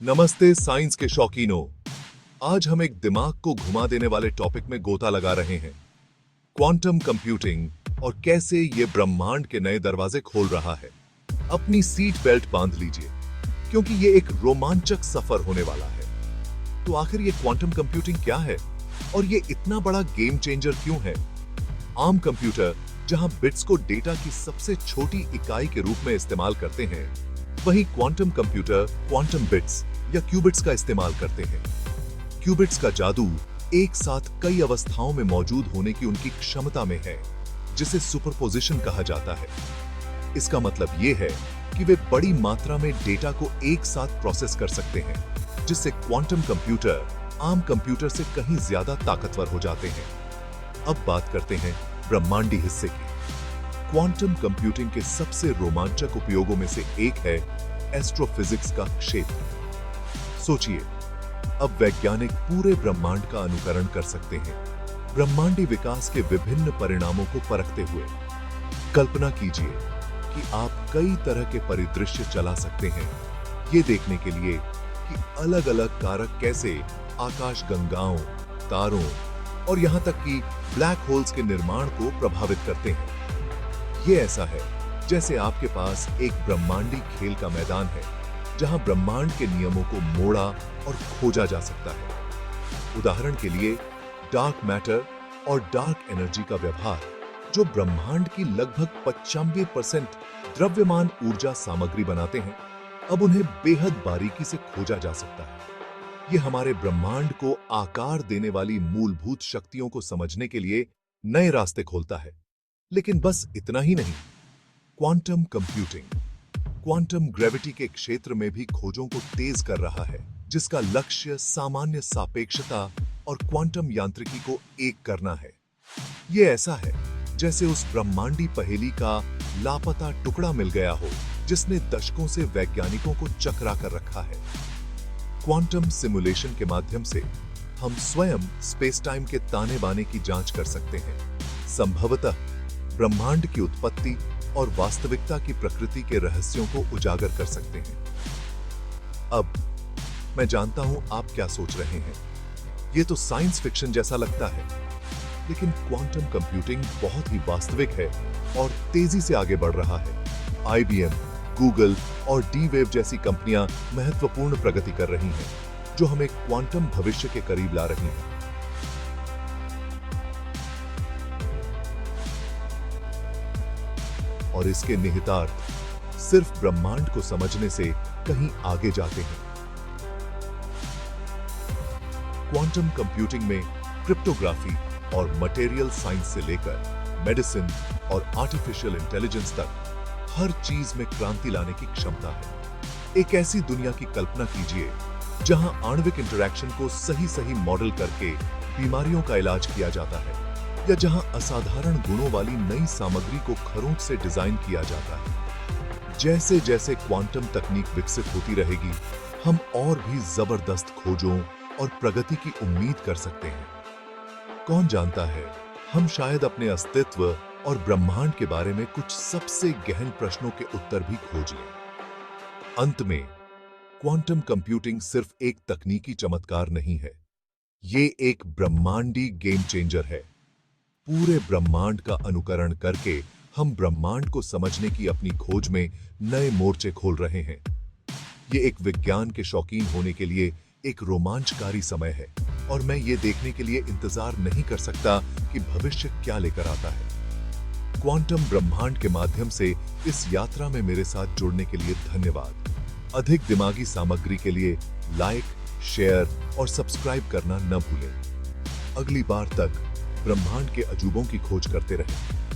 नमस्ते साइंस के शौकीनों। आज हम एक दिमाग को घुमा देने वाले टॉपिक में गोता लगा रहे हैं, क्वांटम कंप्यूटिंग और कैसे ये ब्रह्मांड के नए दरवाजे खोल रहा है। अपनी सीट बेल्ट बांध लीजिए क्योंकि ये एक रोमांचक सफर होने वाला है। तो आखिर ये क्वांटम कंप्यूटिंग क्या है और ये इतना बड़ा गेम चेंजर क्यों है? आम कंप्यूटर जहां बिट्स को डेटा की सबसे छोटी इकाई के रूप में इस्तेमाल करते हैं, वहीं क्वांटम कंप्यूटर क्वांटम बिट्स या क्यूबिट्स का इस्तेमाल करते हैं। क्यूबिट्स का जादू एक साथ कई अवस्थाओं में मौजूद होने की उनकी क्षमता में है, जिसे सुपरपोजिशन कहा जाता है। इसका मतलब यह है कि वे बड़ी मात्रा में डेटा को एक साथ प्रोसेस कर सकते हैं, जिससे क्वांटम कंप्यूटर आम कंप्यूटर से कहीं ज्यादा ताकतवर हो जाते हैं। अब बात करते हैं ब्रह्मांडी हिस्से की। क्वांटम कंप्यूटिंग के सबसे रोमांचक उपयोगों में से एक है एस्ट्रोफिजिक्स का क्षेत्र। सोचिए, अब वैज्ञानिक पूरे ब्रह्मांड का अनुकरण कर सकते हैं, ब्रह्मांडी विकास के विभिन्न परिणामों को परखते हुए। कल्पना कीजिए कि आप कई तरह के परिदृश्य चला सकते हैं, ये देखने के लिए कि अलग-अलग कारक कैसे आकाश गंगाओं, तारों और यहां तक कि ब्लैक होल्स के निर्माण को प्रभावित करते हैं। ये ऐसा है जैसे आपके पास एक ब्रह्मांडी खेल का मैदान है, जहां ब्रह्मांड के नियमों को मोड़ा और खोजा जा सकता है। उदाहरण के लिए डार्क मैटर और डार्क एनर्जी का व्यवहार, जो ब्रह्मांड की लगभग 95% द्रव्यमान ऊर्जा सामग्री बनाते हैं, अब उन्हें बेहद बारीकी से खोजा जा सकता है। यह हमारे ब्रह्मांड को आकार देने वाली मूलभूत शक्तियों को समझने के लिए नए रास्ते खोलता है। लेकिन बस इतना ही नहीं, क्वांटम कंप्यूटिंग क्वांटम ग्रेविटी के क्षेत्र में भी खोजों को तेज कर रहा है, जिसका लक्ष्य सामान्य सापेक्षता और क्वांटम यांत्रिकी को एक करना है। यह ऐसा है जैसे उस ब्रह्मांडी पहेली का लापता टुकड़ा मिल गया हो, जिसने दशकों से वैज्ञानिकों को चकरा कर रखा है। क्वांटम सिमुलेशन के माध्यम से हम स्वयं स्पेस टाइम के ताने बाने की जांच कर सकते हैं, संभवतः ब्रह्मांड की उत्पत्ति और वास्तविकता की प्रकृति के रहस्यों को उजागर कर सकते हैं। अब मैं जानता हूं आप क्या सोच रहे हैं, ये तो साइंस फिक्शन जैसा लगता है, लेकिन क्वांटम कंप्यूटिंग बहुत ही वास्तविक है और तेजी से आगे बढ़ रहा है। IBM, गूगल और D-Wave जैसी कंपनियां महत्वपूर्ण प्रगति कर रही हैं, जो हमें क्वांटम भविष्य के करीब ला रही हैं। और इसके निहितार्थ सिर्फ ब्रह्मांड को समझने से कहीं आगे जाते हैं। क्वांटम कंप्यूटिंग में क्रिप्टोग्राफी और मटेरियल साइंस से लेकर मेडिसिन और आर्टिफिशियल इंटेलिजेंस तक हर चीज में क्रांति लाने की क्षमता है। एक ऐसी दुनिया की कल्पना कीजिए जहां आणविक इंटरैक्शन को सही मॉडल करके बीमारियों का इलाज किया जाता है, या जहां असाधारण गुणों वाली नई सामग्री को खरोंच से डिजाइन किया जाता है। जैसे जैसे क्वांटम तकनीक विकसित होती रहेगी, हम और भी जबरदस्त खोजों और प्रगति की उम्मीद कर सकते हैं। कौन जानता है, हम शायद अपने अस्तित्व और ब्रह्मांड के बारे में कुछ सबसे गहन प्रश्नों के उत्तर भी खोज लें। अंत में, क्वांटम कंप्यूटिंग सिर्फ एक तकनीकी चमत्कार नहीं है, ये एक ब्रह्मांडी गेम चेंजर है। पूरे ब्रह्मांड का अनुकरण करके हम ब्रह्मांड को समझने की अपनी खोज में नए मोर्चे खोल रहे हैं। ये एक विज्ञान के शौकीन होने के लिए एक रोमांचकारी समय है, और मैं ये देखने के लिए इंतजार नहीं कर सकता कि भविष्य क्या लेकर आता है। क्वांटम ब्रह्मांड के माध्यम से इस यात्रा में मेरे साथ जुड़ने के लिए धन्यवाद। अधिक दिमागी सामग्री के लिए लाइक, शेयर और सब्सक्राइब करना न भूलें। अगली बार तक ब्रह्मांड के अजूबों की खोज करते रहें।